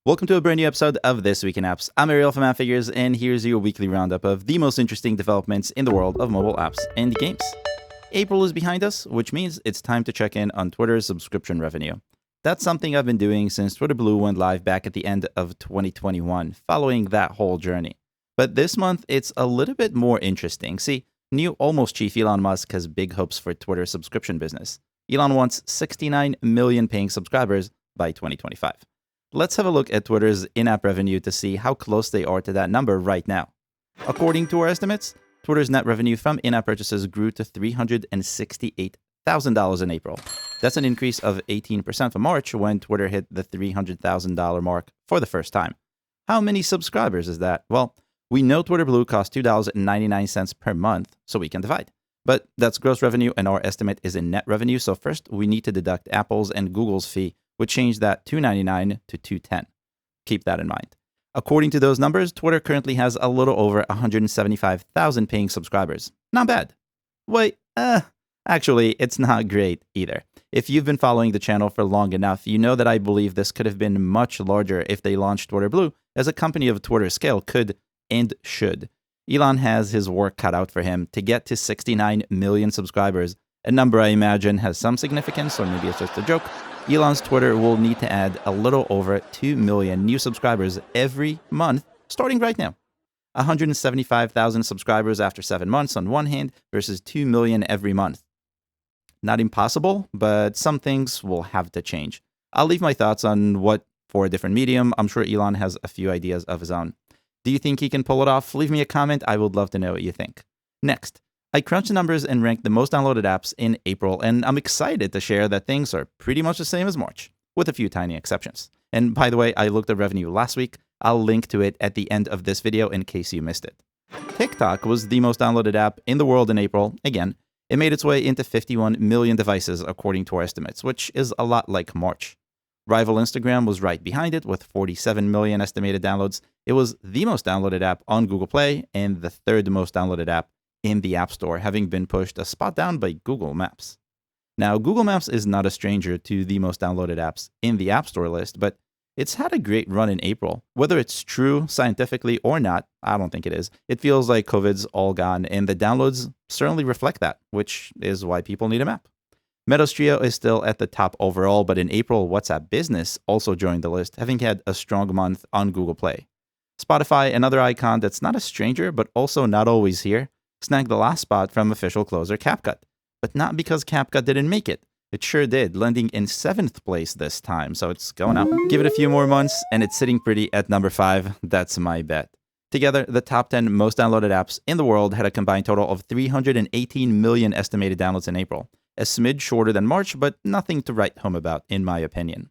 Welcome to a brand new episode of This Week in Apps. I'm Ariel from Appfigures, and here's your weekly roundup of the most interesting developments in the world of mobile apps and games. April is behind us, which means it's time to check in on Twitter's subscription revenue. That's something I've been doing since Twitter Blue went live back at the end of 2021, following that whole journey. But this month, it's a little bit more interesting. See, new almost chief Elon Musk has big hopes for Twitter's subscription business. Elon wants 69 million paying subscribers by 2025. Let's have a look at Twitter's in-app revenue to see how close they are to that number right now. According to our estimates, Twitter's net revenue from in-app purchases grew to $368,000 in April. That's an increase of 18% from March when Twitter hit the $300,000 mark for the first time. How many subscribers is that? Well, we know Twitter Blue costs $2.99 per month, so we can divide. But that's gross revenue, and our estimate is in net revenue, so first we need to deduct Apple's and Google's fee, which changed that $2.99 to $2.10. Keep that in mind. According to those numbers, Twitter currently has a little over 175,000 paying subscribers. Not bad. Wait, actually, it's not great either. If you've been following the channel for long enough, you know that I believe this could have been much larger if they launched Twitter Blue, as a company of Twitter's scale could and should. Elon has his work cut out for him to get to 69 million subscribers, a number I imagine has some significance, or maybe it's just a joke. Elon's Twitter will need to add a little over 2 million new subscribers every month, starting right now. 175,000 subscribers after 7 months on one hand versus 2 million every month. Not impossible, but some things will have to change. I'll leave my thoughts on what for a different medium. I'm sure Elon has a few ideas of his own. Do you think he can pull it off? Leave me a comment. I would love to know what you think. Next, I crunched the numbers and ranked the most downloaded apps in April, and I'm excited to share that things are pretty much the same as March, with a few tiny exceptions. And by the way, I looked at revenue last week. I'll link to it at the end of this video in case you missed it. TikTok was the most downloaded app in the world in April. Again, it made its way into 51 million devices according to our estimates, which is a lot like March. Rival Instagram was right behind it with 47 million estimated downloads. It was the most downloaded app on Google Play and the third most downloaded app in the App Store, having been pushed a spot down by Google Maps. Now, Google Maps is not a stranger to the most downloaded apps in the App Store list, but it's had a great run in April. Whether it's true scientifically or not, I don't think it is. It feels like COVID's all gone, and the downloads certainly reflect that, which is why people need a map. Meadows Trio is still at the top overall, but in April, WhatsApp Business also joined the list, having had a strong month on Google Play. Spotify, another icon that's not a stranger, but also not always here, snagged the last spot from official closer CapCut. But not because CapCut didn't make it. It sure did, landing in 7th place this time, so it's going up. Give it a few more months, and it's sitting pretty at number 5. That's my bet. Together, the top 10 most downloaded apps in the world had a combined total of 318 million estimated downloads in April. A smidge shorter than March, but nothing to write home about, in my opinion.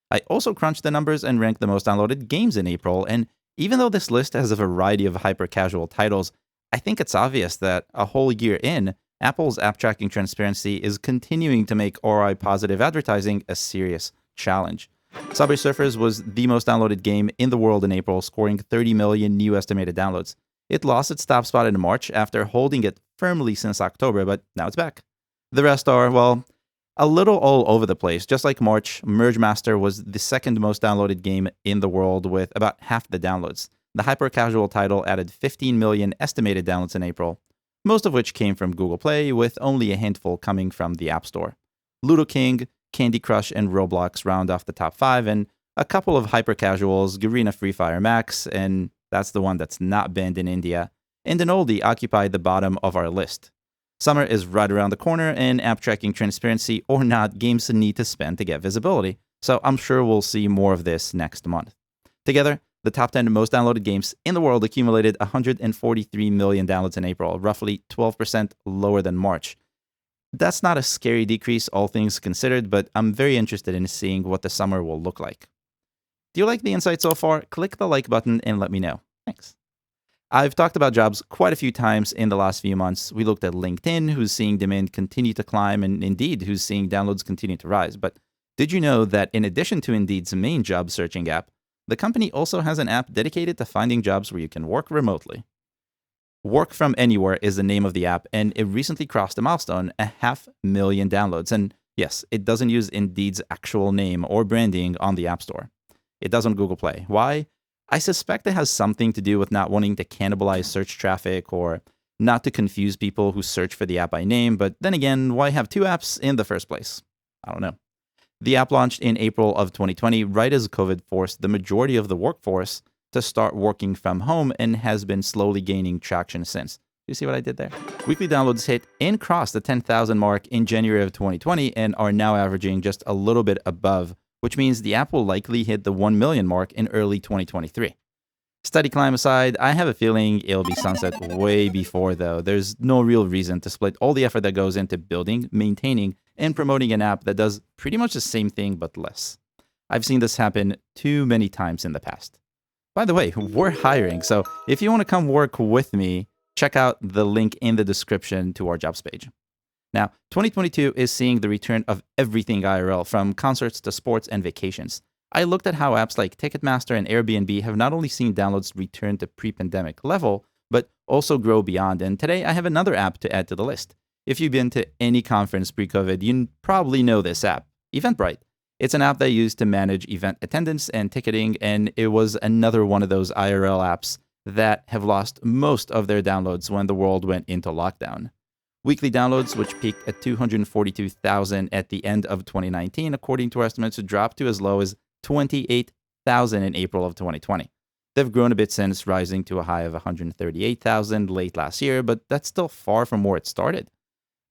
I also crunched the numbers and ranked the most downloaded games in April, and even though this list has a variety of hyper-casual titles, I think it's obvious that a whole year in, Apple's app tracking transparency is continuing to make ROI positive advertising a serious challenge. Subway Surfers was the most downloaded game in the world in April, scoring 30 million new estimated downloads. It lost its top spot in March after holding it firmly since October, but now it's back. The rest are, well, a little all over the place. Just like March, Merge Master was the second most downloaded game in the world with about half the downloads. The hyper-casual title added 15 million estimated downloads in April, most of which came from Google Play, with only a handful coming from the App Store. Ludo King, Candy Crush, and Roblox round off the top 5, and a couple of hyper-casuals, Garena Free Fire Max, and that's the one that's not banned in India, and an oldie occupied the bottom of our list. Summer is right around the corner, and app tracking transparency or not, games need to spend to get visibility, so I'm sure we'll see more of this next month. Together, the top 10 most downloaded games in the world accumulated 143 million downloads in April, roughly 12% lower than March. That's not a scary decrease, all things considered, but I'm very interested in seeing what the summer will look like. Do you like the insight so far? Click the like button and let me know. Thanks. I've talked about jobs quite a few times in the last few months. We looked at LinkedIn, who's seeing demand continue to climb, and Indeed, who's seeing downloads continue to rise. But did you know that in addition to Indeed's main job searching app, the company also has an app dedicated to finding jobs where you can work remotely? Work from Anywhere is the name of the app, and it recently crossed a milestone, 500,000 downloads. And yes, it doesn't use Indeed's actual name or branding on the App Store. It does on Google Play. Why? I suspect it has something to do with not wanting to cannibalize search traffic or not to confuse people who search for the app by name. But then again, why have two apps in the first place? I don't know. The app launched in April of 2020, right as COVID forced the majority of the workforce to start working from home and has been slowly gaining traction since. You see what I did there? Weekly downloads hit and crossed the 10,000 mark in January of 2020 and are now averaging just a little bit above, which means the app will likely hit the 1 million mark in early 2023. Steady climb aside, I have a feeling it'll be sunset way before, though. There's no real reason to split all the effort that goes into building, maintaining, and promoting an app that does pretty much the same thing but less. I've seen this happen too many times in the past. By the way, we're hiring, so if you want to come work with me, check out the link in the description to our jobs page. Now, 2022 is seeing the return of everything IRL, from concerts to sports and vacations. I looked at how apps like Ticketmaster and Airbnb have not only seen downloads return to pre-pandemic level, but also grow beyond. And today I have another app to add to the list. If you've been to any conference pre-COVID, you probably know this app, Eventbrite. It's an app that I used to manage event attendance and ticketing, and it was another one of those IRL apps that have lost most of their downloads when the world went into lockdown. Weekly downloads, which peaked at 242,000 at the end of 2019, according to our estimates, dropped to as low as 28,000 in April of 2020. They've grown a bit since, rising to a high of 138,000 late last year, but that's still far from where it started.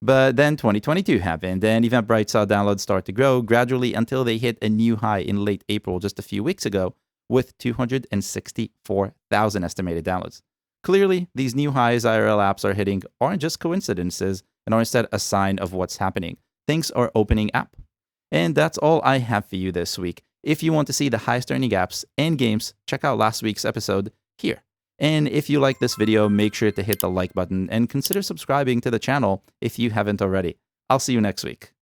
But then 2022 happened, and Eventbrite saw downloads start to grow gradually until they hit a new high in late April just a few weeks ago, with 264,000 estimated downloads. Clearly, these new highs IRL apps are hitting aren't just coincidences and are instead a sign of what's happening. Things are opening up. And that's all I have for you this week. If you want to see the highest earning apps and games, check out last week's episode here. And if you like this video, make sure to hit the like button and consider subscribing to the channel if you haven't already. I'll see you next week.